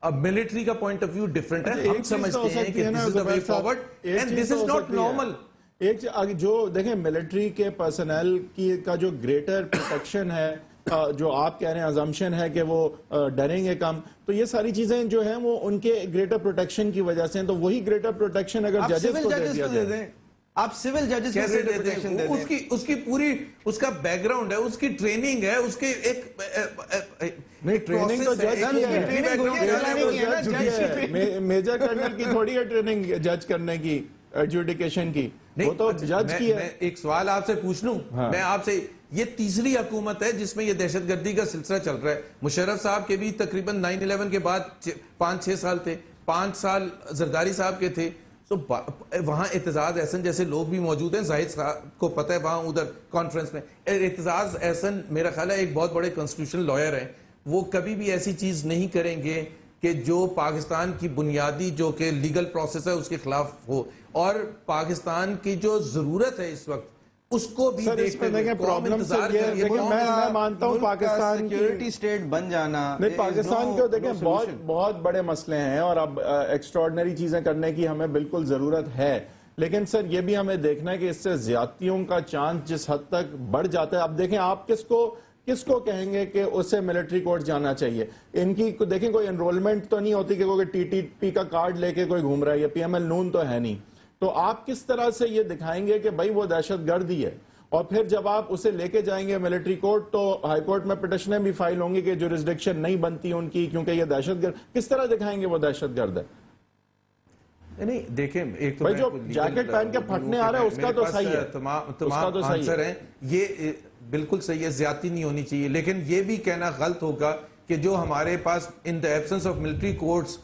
اب ملٹری کا پوائنٹ آف ویو ڈفرنٹ ہے. ہم سمجھتے ہیں کہ this is the way forward and this is not normal. ایک جو دیکھیں ملٹری کے پرسنل کی کا جو گریٹر پروٹیکشن ہے, جو آپ کہہ رہے ہیں ازمپشن ہے کہ وہ ڈریں گے کم, تو یہ ساری چیزیں جو ہیں وہ ان کے گریٹر پروٹیکشن کی وجہ سے ہیں. تو وہی گریٹر پروٹیکشن اگر ججز کو دے دیا جائے, آپ سول ججز کیسے دیتے ہیں؟ اس کی پوری اس کا بیک گراؤنڈ ہے, اس کی ٹریننگ ہے, اس کے ایک نہیں ٹریننگ تو جج میجر کرنل کی تھوڑی ہے ٹریننگ جج کرنے کی, ایڈجوڈیکیشن کی, وہ تو جج کی ہے. میں ایک سوال آپ سے پوچھ لوں, میں آپ سے, یہ تیسری حکومت ہے جس میں یہ دہشت گردی کا سلسلہ چل رہا ہے. مشرف صاحب کے بھی تقریباً 9/11 کے بعد 5-6 سال تھے, 5 سال زرداری صاحب کے تھے. تو وہاں اعتزاز احسن جیسے لوگ بھی موجود ہیں, زاہد صاحب کو پتہ ہے وہاں ادھر کانفرنس میں. اعتزاز احسن میرا خیال ہے ایک بہت بڑے کانسٹیٹیوشنل لائر ہیں, وہ کبھی بھی ایسی چیز نہیں کریں گے کہ جو پاکستان کی بنیادی جو کہ لیگل پروسیس ہے اس کے خلاف ہو, اور پاکستان کی جو ضرورت ہے اس وقت اس کو بھی دیکھتے ہیں. پرابلم میں مانتا ہوں پاکستان سیکیورٹی سٹیٹ بن جانا, نہیں پاکستان کو دیکھیں بہت بڑے مسئلے ہیں اور اب ایکسٹراڈنری چیزیں کرنے کی ہمیں بالکل ضرورت ہے, لیکن سر یہ بھی ہمیں دیکھنا ہے کہ اس سے زیادتیوں کا چانس جس حد تک بڑھ جاتا ہے. اب دیکھیں آپ کس کو کہیں گے کہ اسے ملٹری کورٹ جانا چاہیے. ان کی دیکھیں کوئی انرولمنٹ تو نہیں ہوتی کہ کوئی ٹی ٹی پی کا کارڈ لے کے کوئی گھوم رہا ہے, یا پی ایم ایل نون تو ہے نہیں. تو آپ کس طرح سے یہ دکھائیں گے کہ بھائی وہ دہشت گردی ہے, اور پھر جب آپ اسے لے کے جائیں گے ملٹری کورٹ تو ہائی کورٹ میں پٹیشنیں بھی فائل ہوں گی کہ جورسڈکشن نہیں بنتی ان کی کیونکہ یہ دہشت گرد. کس طرح دکھائیں گے وہ دہشت گرد ہے؟ نہیں دیکھیں, ایک تو جو جیکٹ پہن کے پھٹنے آ رہا ہے اس کا تو صحیح ہے, تمام آنسر ہیں, یہ بالکل صحیح ہے, زیادتی نہیں ہونی چاہیے. لیکن یہ بھی کہنا غلط ہوگا کہ جو ہمارے پاس in the absence of military courts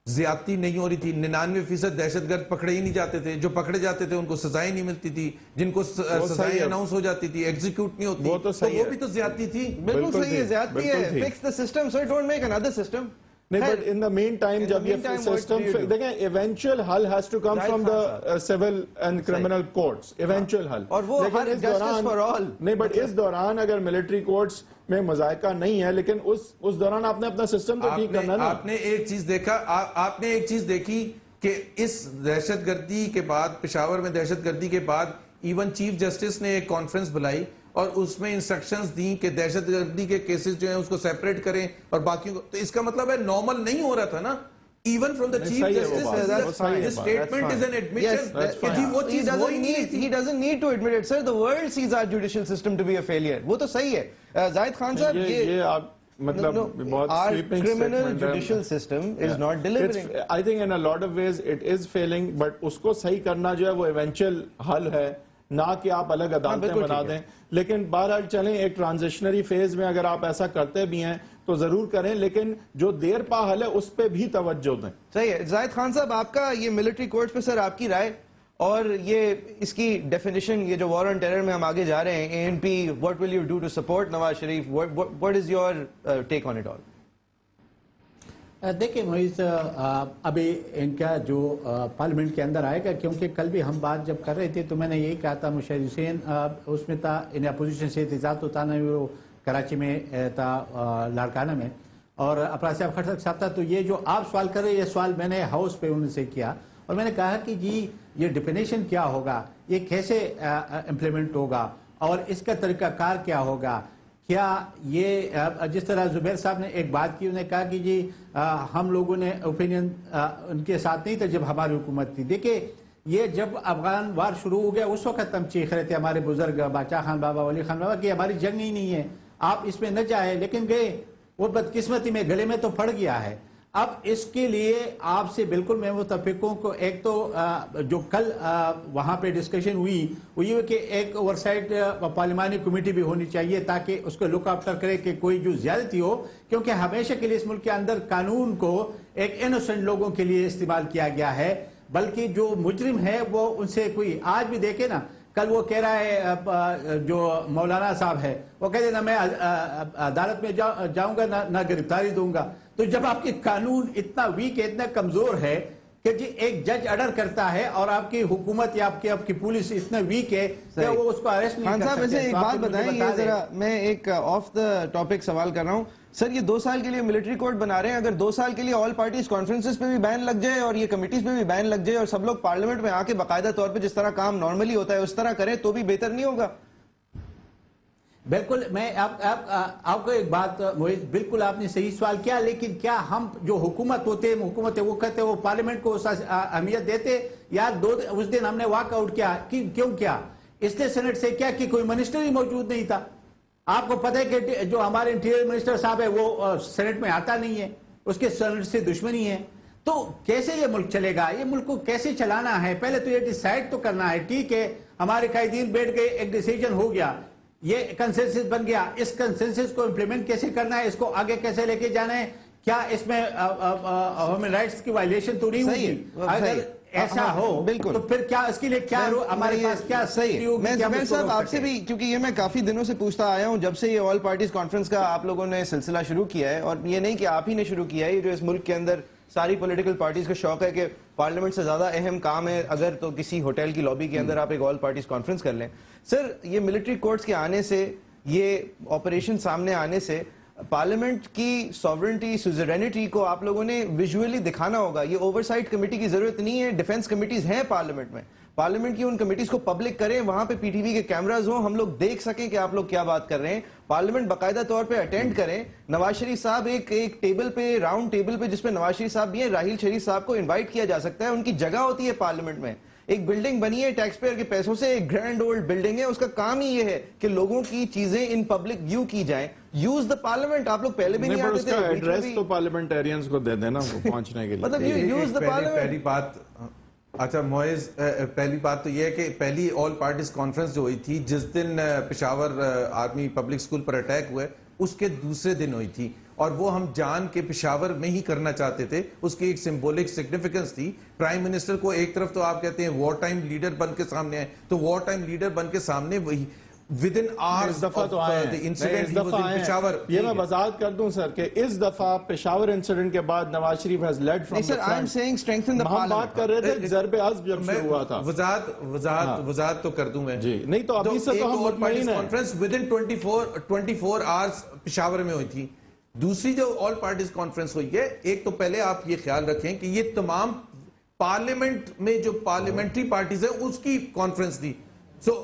زیادتی نہیں ہو رہی تھی. 99% دہشت گرد پکڑے ہی نہیں جاتے تھے, جو پکڑے جاتے تھے ان کو سزائیں نہیں ملتی تھی, جن کو سزائیں اناؤنس ہو جاتی تھی ایگزیکیوٹ نہیں ہوتی, تو وہ بھی تو زیادتی تھی. بالکل صحیح ہے, زیادتی ہے. Fix the system so don't make another system. نہیں, but in the meantime جب یہ سسٹم دیکھیں ایونچوئل حل has to come from the civil and criminal courts, eventual حل. اور وہ justice for all. نہیں, but اس دوران اگر ملٹری کورٹس میں مذائقہ نہیں ہے, لیکن اس دوران آپ نے اپنا سسٹم تو ٹھیک کرنا نا. آپ نے ایک چیز دیکھا, آپ نے ایک چیز دیکھی کہ اس دہشت گردی کے بعد, پشاور میں دہشت گردی کے بعد ایون چیف جسٹس نے ایک کانفرنس بلائی اور اس میں انسٹرکشنز دیں کہ دہشت گردی کے کیسز جو ہیں اس کو سیپریٹ کریں اور باقیوں کو. تو اس کا مطلب ہے نارمل نہیں ہو رہا تھا نا. Even from the chief justice, this statement is an admission کہ جی وہ چیز وہی نہیں تھی. He doesn't need to admit it, sir. The world sees our judicial system to be a failure. وہ تو صحیح ہے. زاہد خان صاحب, یہ آپ مطلب بہت sweeping criminal judicial system is not delivering. I think in a lot of ways it is failing, but اس کو صحیح کرنا جو ہے وہ ایونچوئل حل ہے, نہ کہ آپ الگ عدالتیں بنا دیں. لیکن بہرحال چلیں, ایک ٹرانزیشنری فیز میں اگر آپ ایسا کرتے بھی ہیں تو ضرور کریں, لیکن جو دیر پا حل ہے اس پہ بھی توجہ دیں. صحیح ہے. زاہد خان صاحب, آپ کا یہ ملٹری کورٹس پہ سر آپ کی رائے, اور یہ اس کی ڈیفینیشن, یہ جو وار آن ٹیرر میں ہم آگے جا رہے ہیں, ANP, what will you do to support Nawaz Sharif, what is your take on it all? دیکھیں محیط, ابھی ان کا جو پارلیمنٹ کے اندر آئے گا, کیونکہ کل بھی ہم بات جب کر رہے تھے تو میں نے یہی کہا تھا, مشیر حسین اس میں تھا, ان اپوزیشن سے احتجاج ہوتا نا, وہ کراچی میں تھا, لاڑکانہ میں, اور اپراز صاحب خٹک صاحب تھا. تو یہ جو آپ سوال کر رہے ہیں, یہ سوال میں نے ہاؤس پہ ان سے کیا, اور میں نے کہا کہ جی یہ ڈیفینیشن کیا ہوگا, یہ کیسے امپلیمنٹ ہوگا, اور اس کا طریقہ کار کیا ہوگا. کیا یہ جس طرح زبیر صاحب نے ایک بات کی, انہوں نے کہا کہ جی ہم لوگوں نے اوپینین ان کے ساتھ نہیں تھا جب ہماری حکومت تھی. دیکھیں یہ جب افغان وار شروع ہو گیا اس وقت ہم چیخ رہے تھے, ہمارے بزرگ باچا خان بابا, ولی خان بابا, کہ ہماری جنگ ہی نہیں ہے, آپ اس میں نہ جائے, لیکن گئے. وہ بدقسمتی میں گلے میں تو پڑ گیا ہے. اب اس کے لیے آپ سے بالکل میں متفق ہوں. ایک تو جو کل وہاں پہ ڈسکشن ہوئی وہ یہ کہ ایک اوور سائٹ پارلیمانی کمیٹی بھی ہونی چاہیے تاکہ اس کو لک آفٹر کرے کہ کوئی جو زیادتی ہو, کیونکہ ہمیشہ کے لیے اس ملک کے اندر قانون کو ایک انوسنٹ لوگوں کے لیے استعمال کیا گیا ہے, بلکہ جو مجرم ہے وہ ان سے کوئی, آج بھی دیکھیں نا, کل وہ کہہ رہا ہے جو مولانا صاحب ہے, وہ کہتے ہیں نا میں عدالت میں جاؤں گا نہ گرفتاری دوں گا. تو جب آپ کی قانون اتنا ویک ہے, اتنا کمزور ہے کہ جی ایک جج آرڈر کرتا ہے اور آپ کی حکومت یا آپ کی پولیس اتنا ویک ہے کہ وہ اس کو اریسٹ نہیں کر سکتے. ویسے ایک بات بتائیں, یہ ذرا میں ایک آف دا ٹاپک سوال کر رہا ہوں سر, یہ 2 سال کے لیے ملٹری کورٹ بنا رہے ہیں, اگر 2 سال کے لیے آل پارٹیز کانفرنسز پہ بھی بین لگ جائے اور یہ کمیٹیز پہ بھی بین لگ جائے اور سب لوگ پارلیمنٹ میں آ کے باقاعدہ طور پہ جس طرح کام نارملی ہوتا ہے اس طرح کریں تو بھی بہتر نہیں ہوگا؟ بالکل میں آپ کو ایک بات بالکل آپ نے صحیح سوال کیا، لیکن کیا ہم جو حکومت وہ کہتے وہ پارلیمنٹ کو اہمیت دیتے؟ یا اس دن ہم نے واک آؤٹ کیا، کیوں کیا؟ اس نے سینٹ سے کیا کہ کوئی منسٹر ہی موجود نہیں تھا. آپ کو پتہ ہے کہ جو ہمارے انٹیریئر منسٹر صاحب ہے وہ سینٹ میں آتا نہیں ہے، اس کے سینٹ سے دشمنی ہے. تو کیسے یہ ملک چلے گا؟ یہ ملک کو کیسے چلانا ہے؟ پہلے تو یہ ڈیسائیڈ تو کرنا ہے. ٹھیک ہے ہمارے قائدین بیٹھ گئے، ایک ڈیسیجن ہو گیا، یہ کنسنسس بن گیا. اس کنسنسس کو امپلیمنٹ کیسے کرنا ہے، اس کو آگے کیسے لے کے جانا ہے؟ کیا اس میں ہیومن رائٹس کی وائلیشن تو نہیں ہوگی؟ اگر ایسا ہو بالکل تو پھر کیا اس کے لیے کیا ہمارے پاس کیا صحیح ہوگی؟ میں زبیر صاحب آپ سے بھی، کیونکہ یہ میں کافی دنوں سے پوچھتا آیا ہوں جب سے یہ آل پارٹیز کانفرنس کا آپ لوگوں نے سلسلہ شروع کیا ہے، اور یہ نہیں کہ آپ ہی نے شروع کیا ہے، یہ جو اس ملک کے اندر ساری پولیٹیکل پارٹیز کا شوق ہے کہ پارلیمنٹ سے زیادہ اہم کام ہے اگر تو کسی ہوٹل کی لابی کے اندر آپ ایک آل پارٹیز کانفرنس کر لیں. سر یہ ملٹری کورٹس کے آنے سے، یہ آپریشن سامنے آنے سے پارلیمنٹ کی سوورنٹی، سوزرینٹی کو آپ لوگوں نے ویژولی دکھانا ہوگا. یہ اوورسائٹ کمیٹی کی ضرورت نہیں ہے، ڈیفنس کمیٹیز ہیں پارلیمنٹ میں. پارلیمنٹ کی ان کمیٹیز کو پبلک کریں، وہاں پہ پی ٹی وی کے کیمراز ہوں، ہم لوگ دیکھ سکیں کہ آپ لوگ کیا بات کر رہے ہیں. پارلیمنٹ باقاعدہ طور پہ اٹینڈ کریں. نواز شریف صاحب ایک ٹیبل پہ، راؤنڈ ٹیبل پہ جس پہ نواز شریف صاحب بھی ہیں، راحیل شریف صاحب کو انوائٹ کیا جا سکتا ہے. ان کی جگہ ہوتی ہے پارلیمنٹ میں. ایک بلڈنگ بنی ہے ٹیکس پیئر کے پیسوں سے، ایک گرینڈ اولڈ بلڈنگ ہے، اس کا کام ہی یہ ہے کہ لوگوں کی چیزیں ان پبلک ویو کی جائیں. Use the parliament. آپ لوگ پہلے بھی نہیں آتے تھے، ایڈریس تو پارلیمنٹیرینز کو دے دینا پہنچنے کے لیے. مطلب یوز دا پارلیمنٹ. پہلی بات، اچھا معیز، پہلی بات تو یہ ہے کہ پہلی آل پارٹیز کانفرنس جو ہوئی تھی جس دن پشاور آرمی پبلک اسکول پر اٹیک ہوئے، اس کے دوسرے دن ہوئی تھی، اور وہ ہم جان کے پشاور میں ہی کرنا چاہتے تھے. اس کی ایک سمبولک سگنیفیکنس تھی. پرائم منسٹر کو ایک طرف تو آپ کہتے ہیں وار ٹائم لیڈر بن کے سامنے آئے، تو وار ٹائم لیڈر بن کے سامنے وہی within hours اس دفعہ تو آئے ہیں. پشاور. یہ میں وضاحت کر دوں سر کہ اس دفعہ پشاور انسیڈنٹ کے بعد Nawaz Sharif has led from the front. ہم بات کر رہے تھے ضرب عزم جب شروع ہوا تھا. وضاحت تو کر دوں میں جی. نہیں تو ابھی سے تو ہم مطمئن ہیں. کانفرنس within 24 hours پشاور میں ہوئی تھی. دوسری جو آل پارٹیز کانفرنس ہوئی ہے، ایک تو پہلے آپ یہ خیال رکھیں کہ یہ تمام پارلیمنٹ میں جو پارلیمنٹری پارٹیز ہیں اس کی کانفرنس تھی. سو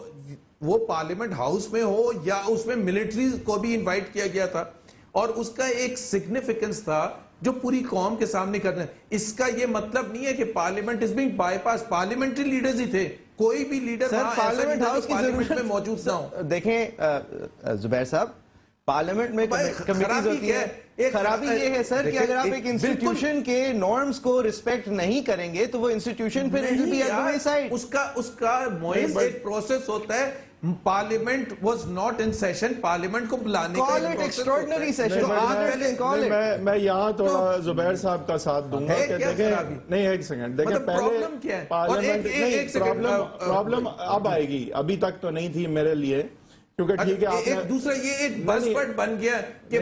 وہ پارلیمنٹ ہاؤس میں ہو یا اس میں ملٹریز کو بھی انوائٹ کیا گیا تھا، اور اس کا ایک سگنیفیکنس تھا جو پوری قوم کے سامنے کرنا ہے. اس کا یہ مطلب نہیں ہے کہ parliament is being bypass. Parliamentary leaders ہی تھے، کوئی بھی لیڈر پارلیمنٹ ہاؤس کی پارلیمنٹ میں موجود نہ ہو. دیکھیں زبیر صاحب، پارلیمنٹ میں کمیٹیز ہوتی ہے. خرابی یہ ہے سر کہ اگر آپ ایک انسٹیٹیوشن کے نارمز کو ریسپیکٹ نہیں کریں گے تو وہ انسٹیٹیوشن پھر it will be at the wayside. اس کا معیز ایک پروسیس ہوتا ہے. Parliament was not in session. Parliament کو بلانے کا کال اٹ ایکسٹراڈنری سیشن. میں یہاں تھوڑا زبیر صاحب کا ساتھ دوں گا کہ دیکھیں، نہیں ایک سیکنڈ دیکھیں، پہلے پارلیمنٹ نہیں، پرابلم اب آئے گی، ابھی تک تو نہیں تھی میرے لیے، کیونکہ ٹھیک ہے آپ نے دوسرا یہ ایک بزورڈ بن گیا کہ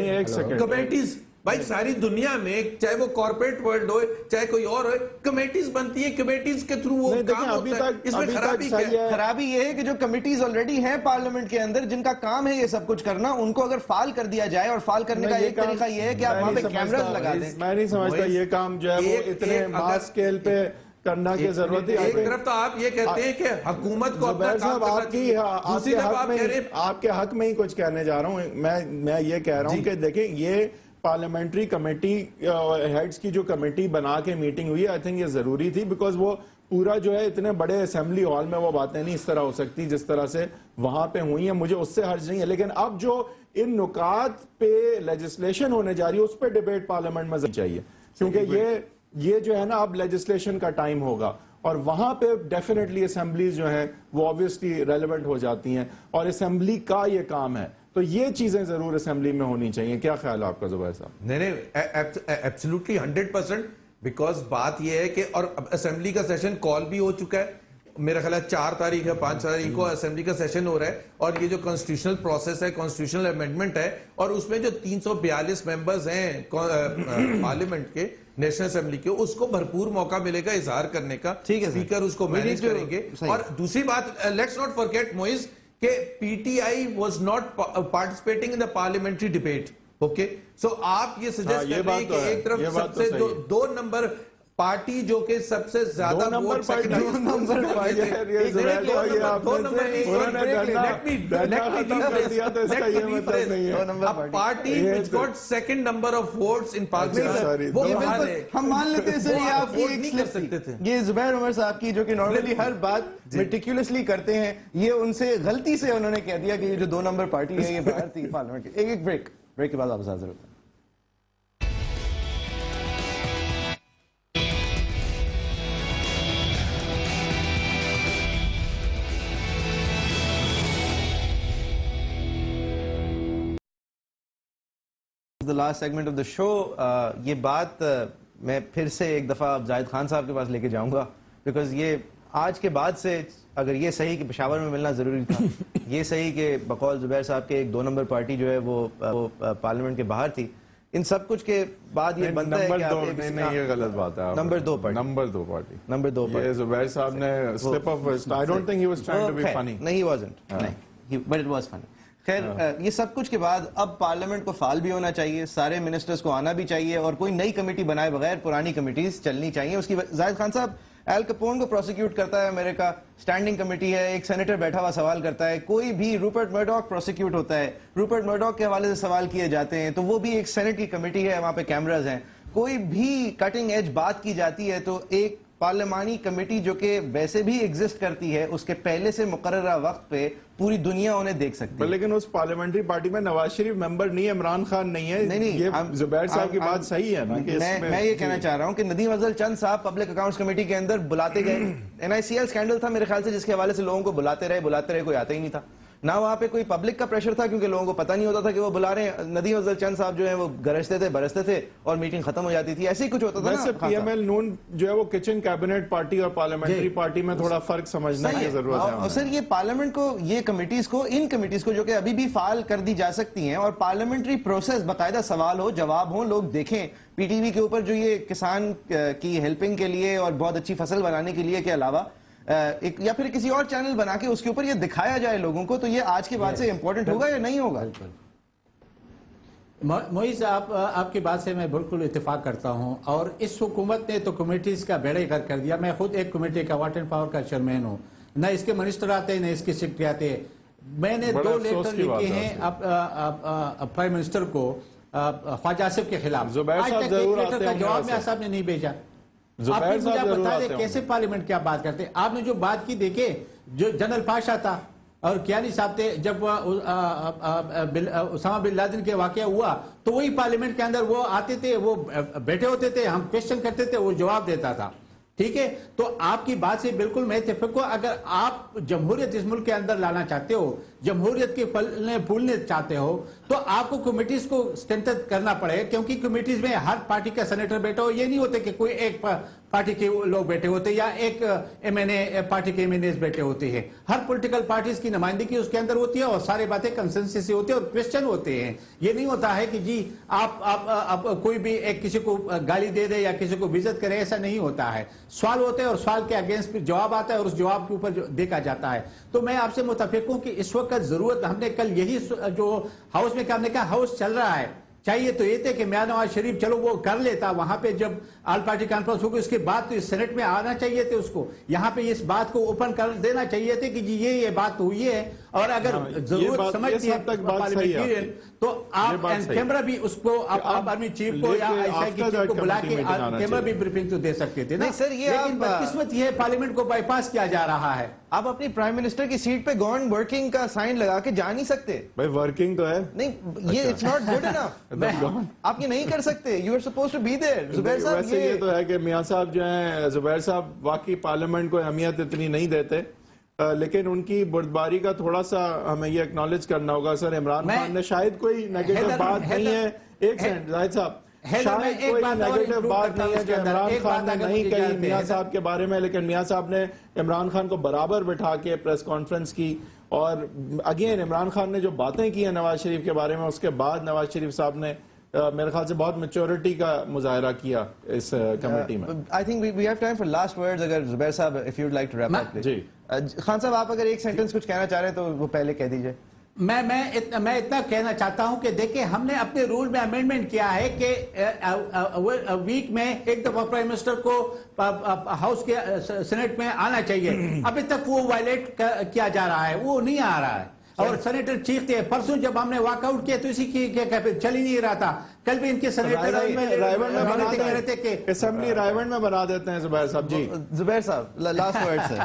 کمیٹیز. بھائی ساری دنیا میں چاہے وہ کارپوریٹ ورلڈ ہو چاہے کوئی اور ہو، کمیٹیز بنتی ہیں، کمیٹیز کے تھرو وہ کام ہوتا ہے. اس میں خرابی کیا ہے؟ خرابی یہ ہے کہ جو کمیٹیز آلریڈی ہیں پارلیمنٹ کے اندر جن کا کام ہے یہ سب کچھ کرنا، ان کو اگر فعال کر دیا جائے، اور فعال کرنے کا ایک طریقہ یہ ہے کہ آپ وہاں پہ کیمراز لگا دیں. میں نہیں سمجھتا یہ کام جو ہے وہ اتنے ماس اسکیل پہ کرنا کی ضرورت ہے. ایک طرف تو آپ یہ کہتے ہیں کہ حکومت کو اپنا کام کرنا چاہیے، دوسری طرف آپ کہہ رہے ہیں آپ کے حق میں ہی کچھ کہنے جا رہا ہوں. میں یہ کہہ رہا ہوں کہ دیکھیں یہ پارلیمنٹری کمیٹی ہیڈز کی جو کمیٹی بنا کے میٹنگ ہوئی، آئی تھنک یہ ضروری تھی، بیکاز وہ پورا جو ہے اتنے بڑے اسمبلی ہال میں وہ باتیں نہیں اس طرح ہو سکتی جس طرح سے وہاں پہ ہوئی ہیں. مجھے اس سے حرج نہیں ہے، لیکن اب جو ان نکات پہ لیجسلیشن ہونے جا رہی ہے اس پہ ڈیبیٹ پارلیمنٹ میں چاہیے، کیونکہ یہ جو ہے نا اب لیجسلیشن کا ٹائم ہوگا، اور وہاں پہ ڈیفینیٹلی اسمبلیز جو ہیں وہ آبویسلی ریلیونٹ ہو جاتی ہیں، اور اسمبلی کا یہ کام ہے، تو یہ چیزیں ضرور اسمبلی میں ہونی چاہیے. کیا خیال ہے آپ کا زبیر صاحب؟ نہیں ایبسلیوٹلی 100%. بیکاز بات یہ ہے کہ اور اسمبلی کا سیشن کال بھی ہو چکا ہے، میرا خیال ہے 4 تاریخ ہے 5 تاریخ کو اسمبلی کا سیشن ہو رہا ہے، اور یہ جو کانسٹیٹیوشنل پروسیس ہے، کانسٹیٹیوشنل امینڈمنٹ ہے، اور اس میں جو 342 ممبرز ہیں پارلیمنٹ کے، نیشنل اسمبلی کے، اس کو بھرپور موقع ملے گا اظہار کرنے کا. اسپیکر اس کو مینیج کریں گے. اور دوسری بات، لیٹس ناٹ فارگیٹ معیز کہ PTI was not participating in the parliamentary debate. Okay, so آپ یہ سجیسٹ کر رہے ہیں کہ ایک طرف سب سے 2 نمبر پارٹی جو کہ سب سے زیادہ number party party which got second number of votes in Pakistan. ہم مان لیتے ہیں سر یہ آپ کی ایک سلپ سکتے تھے. یہ زبیر عمر صاحب کی جو کہ نارملی ہر بات میٹیکیولسلی کرتے ہیں, یہ ان سے غلطی سے انہوں نے کہہ دیا کہ یہ جو 2 نمبر پارٹی ہے یہ باہر تھی پارلیمنٹ کی. ایک بریک کے بعد آپ حاضر ہوتے ہیں. The last segment of the show, یہ بات میں پھر سے ایک دفعہ زاہد خان صاحب کے پاس لے کے جاؤں گا, بیکاز یہ آج کے بعد سے اگر یہ صحیح کہ پشاور میں ملنا ضروری تھا, یہ صحیح کہ بقول زبیر صاحب کے ایک 2 نمبر پارٹی جو ہے وہ پارلیمنٹ کے باہر تھی, ان سب کچھ کے بعد یہ بنتا ہے کہ نہیں, یہ غلط بات ہے. نمبر 2 پارٹی یہ زبیر صاحب نے slip of wrist. I don't think he was trying to be funny. نہیں, he wasn't, but it was funny. خیر, یہ سب کچھ کے بعد اب پارلیمنٹ کو فعال بھی ہونا چاہیے, سارے منسٹرز کو آنا بھی چاہیے, اور کوئی نئی کمیٹی بنائے بغیر پرانی کمیٹیز چلنی چاہیے. اس کی زاہد خان صاحب ایل کپون کو پروسیکیوٹ کرتا ہے امریکہ, اسٹینڈنگ کمیٹی ہے, ایک سینیٹر بیٹھا ہوا سوال کرتا ہے. کوئی بھی روپرٹ مرڈاک پروسیکیوٹ ہوتا ہے, روپرٹ مرڈاک کے حوالے سے سوال کیے جاتے ہیں, تو وہ بھی ایک سینٹ کی کمیٹی ہے, وہاں پہ کیمراز ہیں. کوئی بھی کٹنگ ایج بات کی جاتی ہے تو ایک پارلیمانی کمیٹی جو کہ ویسے بھی ایگزسٹ کرتی ہے, اس کے پہلے سے مقررہ وقت پہ پوری دنیا انہیں دیکھ سکتی ہے. لیکن اس پارلیمنٹری پارٹی میں نواز شریف ممبر نہیں ہے, عمران خان نہیں ہے. نہیں, زبیر صاحب کی بات صحیح ہے نا. میں یہ کہنا چاہ رہا ہوں کہ ندیم افضل چند صاحب پبلک اکاؤنٹس کمیٹی کے اندر بلاتے گئے, NICL اسکینڈل تھا میرے خیال سے, جس کے حوالے سے لوگوں کو بلاتے رہے, کوئی آتا ہی نہیں تھا. نہ وہاں پہ کوئی پبلک کا پریشر تھا, کیونکہ لوگوں کو پتہ نہیں ہوتا تھا کہ وہ بلا رہے ہیں. ندیم افضل چند صاحب جو ہیں وہ گرجتے تھے, برستے تھے, اور میٹنگ ختم ہو جاتی تھی. ایسے ہی کچھ ہوتا تھا. ویسے پی ایم ایل نون جو ہے وہ کچن کیبنٹ پارٹی اور پارلیمنٹری پارٹی میں تھوڑا فرق سمجھنے کی ضرورت ہے. اور سر یہ پارلیمنٹ کو, یہ کمیٹیز کو, ان کمیٹیز کو جو کہ ابھی بھی فعال کر دی جا سکتی ہیں, اور پارلیمنٹری پروسیس باقاعدہ سوال ہو, جواب ہو, لوگ دیکھیں. پی ٹی وی کے اوپر جو یہ کسان کی ہیلپنگ کے لیے اور بہت اچھی فصل بنانے کے لیے کے علاوہ یا پھر کسی اور چینل بنا کے اس کے اوپر یہ دکھایا جائے لوگوں کو, تو یہ آج کے بعد سے امپورٹنٹ ہوگا یا نہیں ہوگا؟ معیز صاحب, آپ کی بات سے میں بالکل اتفاق کرتا ہوں, اور اس حکومت نے تو کمیٹیز کا بیڑا غرق کر دیا. میں خود ایک کمیٹی کا واٹر پاور کا چیئرمین ہوں, نہ اس کے منسٹر آتے ہیں نہ اس کی سیکرٹری آتے ہیں. میں نے 2 لیٹر لکھے ہیں پرائم منسٹر کو خواجہ آصف کے خلاف. آج تک ایک لیٹر کا جواب میں صاحب نے نہیں بھیجا. آپ مجھے بتا دیں کیسے پارلیمنٹ کی آپ بات کرتے ہیں. آپ نے جو بات کی دیکھے, جو جنرل پاشا تھا اور کیانی صاحب تھے, جب اسامہ بن لادن کے واقعہ ہوا تو وہی پارلیمنٹ کے اندر وہ آتے تھے, وہ بیٹھے ہوتے تھے, ہم کوشچن کرتے تھے, وہ جواب دیتا تھا. ٹھیک ہے, تو آپ کی بات سے بالکل میں اتفاق ہوں. اگر آپ جمہوریت اس ملک کے اندر لانا چاہتے ہو, جمہوریت کے پھولنے چاہتے ہو, تو آپ کو کمیٹیز کو اسٹرینتھن کرنا پڑے گا, کیونکہ کمیٹیز میں ہر پارٹی کا سینیٹر بیٹھا ہو. یہ نہیں ہوتے کہ کوئی ایک پارٹی کے لوگ بیٹھے ہوتے یا ایک MNA پارٹی کے MNAs بیٹھے ہوتے ہیں. ہر پولیٹیکل پارٹیز کی نمائندگی اس کے اندر ہوتی ہے, اور سارے باتیں کنسنسس سے ہوتی ہے اور کویسچن ہوتے ہیں. یہ نہیں ہوتا ہے کہ جی آپ کوئی بھی ایک کسی کو گالی دے دے یا کسی کو بےعزت کرے, ایسا نہیں ہوتا ہے. سوال ہوتے ہیں اور سوال کے اگینسٹ پھر جواب آتا ہے اور اس جواب کے اوپر دیکھا جاتا ہے. تو میں آپ سے متفق ہوں کہ اس وقت ضرورت, ہم نے کل یہی جو ہاؤس میں ہم نے کہا ہاؤس چل رہا ہے, چاہیے تو یہ تھے کہ میاں نواز شریف چلو وہ کر لیتا وہاں پہ, جب آل پارٹی کانفرنس ہوگی اس کے بعد تو سینٹ میں آنا چاہیے تھے اس کو, یہاں پہ اس بات کو اوپن کر دینا چاہیے تھے کہ جی یہ بات ہوئی ہے, اور اگر ضرورت سمجھتی ہے تو آپ کیمرہ بھی اس کو آپ آرمی چیف کو یا ISI کی چیف کو بلا کے کیمرہ بھی بریفنگ تو دے سکتے تھے نا. لیکن بدقسمت یہ پارلیمنٹ کو بائی پاس کیا جا رہا ہے. آپ اپنی پرائم منسٹر کی سیٹ پہ گون ورکنگ کا سائن لگا کے جا نہیں سکتے. بھائی ورکنگ تو ہے نہیں, یہ اٹس ناٹ گڈ انف. آپ یہ نہیں کر سکتے, you are supposed to be there. Zubair صاحب ویسے یہ تو ہے کہ میاں صاحب جو ہیں, زبیر صاحب واقعی پارلیمنٹ کو اہمیت اتنی نہیں دیتے, لیکن ان کی بردباری کا تھوڑا سا ہمیں یہ اکنالج کرنا ہوگا. سر عمران خان نے شاید کوئی نیگیٹو بات نہیں ہے, ایک سیکنڈ زاہد صاحب, شاید کوئی نیگیٹو بات نہیں ہے کہ عمران خان نے نہیں کہی میاں صاحب کے بارے میں, لیکن میاں صاحب نے عمران خان کو برابر بٹھا کے پریس کانفرنس کی, اور اگین عمران خان نے جو باتیں کی ہیں نواز شریف کے بارے میں, اس کے بعد نواز شریف صاحب نے میرے خیال سے بہت میچورٹی کا مظاہرہ کیا اس کمیٹی میں. I think we have time for last words. اگر زبیر صاحب if you'd like to wrap up please. جی خان صاحب آپ اگر ایک سینٹنس کچھ کہنا چاہ رہے ہیں تو وہ پہلے کہہ دیجئے. میں اتنا کہنا چاہتا ہوں کہ دیکھیں ہم نے اپنے رول میں امینڈمنٹ کیا ہے کہ ویک میں ایک دفعہ پرائم منسٹر کو ہاؤس کے سینٹ میں آنا چاہیے. ابھی تک وہ وائلیٹ کیا جا رہا ہے, وہ نہیں آ رہا ہے. اور سینیٹر چیختے ہیں. پرسوں جب ہم نے واک آؤٹ کیا تو اسی کی چل ہی نہیں رہا تھا. کل بھی ان کے سینیٹر کہہ رہے تھے کہ اسمبلی رائیونڈ میں بنا دیتے ہیں. زبیر صاحب جی, زبیر صاحب لاسٹ ورڈ ہے.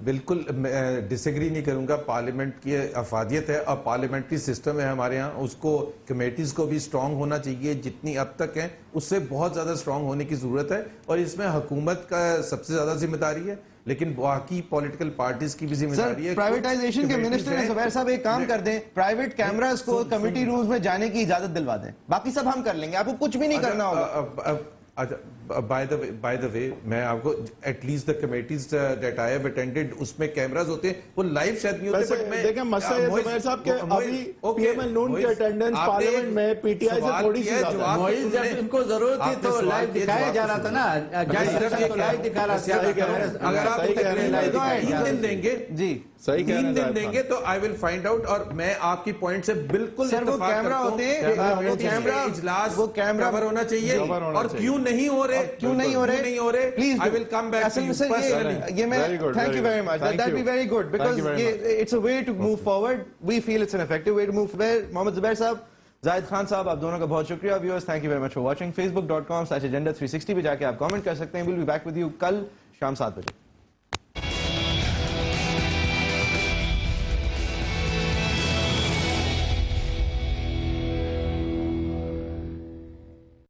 بالکل ڈس ایگری نہیں کروں گا. پارلیمنٹ کی افادیت ہے اور پارلیمنٹری سسٹم ہے ہمارے ہاں, اس کو کمیٹیز کو بھی سٹرونگ ہونا چاہیے. جتنی اب تک ہیں اس سے بہت زیادہ سٹرونگ ہونے کی ضرورت ہے, اور اس میں حکومت کا سب سے زیادہ ذمہ داری ہے, لیکن باقی پولیٹیکل پارٹیز کی بھی ذمہ داری ہے. پرائیویٹائزیشن کے منسٹر نے زبیر صاحب ایک کام کر دیں, پرائیویٹ کیمراز کو کمیٹی رومز میں جانے کی اجازت دلوا دیں, باقی سب ہم کر لیں گے, آپ کو کچھ بھی نہیں کرنا ہوگا. بائی دا وے میں آپ کو at least the committees that I have attended اس میں کیمراز ہوتے ہیں, وہ لائیو شاید نہیں ہوتے. بٹ میں دیکھیں مسئلہ یہ زبیر صاحب کہ ابھی پی ایم ایل نون کی اٹینڈنس پارلیمنٹ میں پی ٹی آئی سے تھوڑی سی زیادہ ہے. جب ان کو ضرورت تھی تو لائیو دکھایا جا رہا تھا نا, تو لائیو دکھا رہا تھا. اگر آپ 3 دن دیں گے, جی 3 دن دیں گے تو آئی ول فائنڈ آؤٹ. اور میں آپ کی پوائنٹ سے بالکل اتفاق کرتا ہوں. وہ کیمرہ اجلاس کور ہونا چاہیے, اور کیوں نہیں ہو رہے please I will come back. یہ میں thank you very much, that be very good, because it's a way to move forward. We feel it's an effective way to move forward. Muhammad Zubair صاحب, زاہد خان صاحب, آپ دونوں کا بہت شکریہ. Viewers thank you very much for watching. facebook.com/agenda360 پہ جا کے آپ کامنٹ کر سکتے ہیں. We'll be back with you کل شام 7 بجے.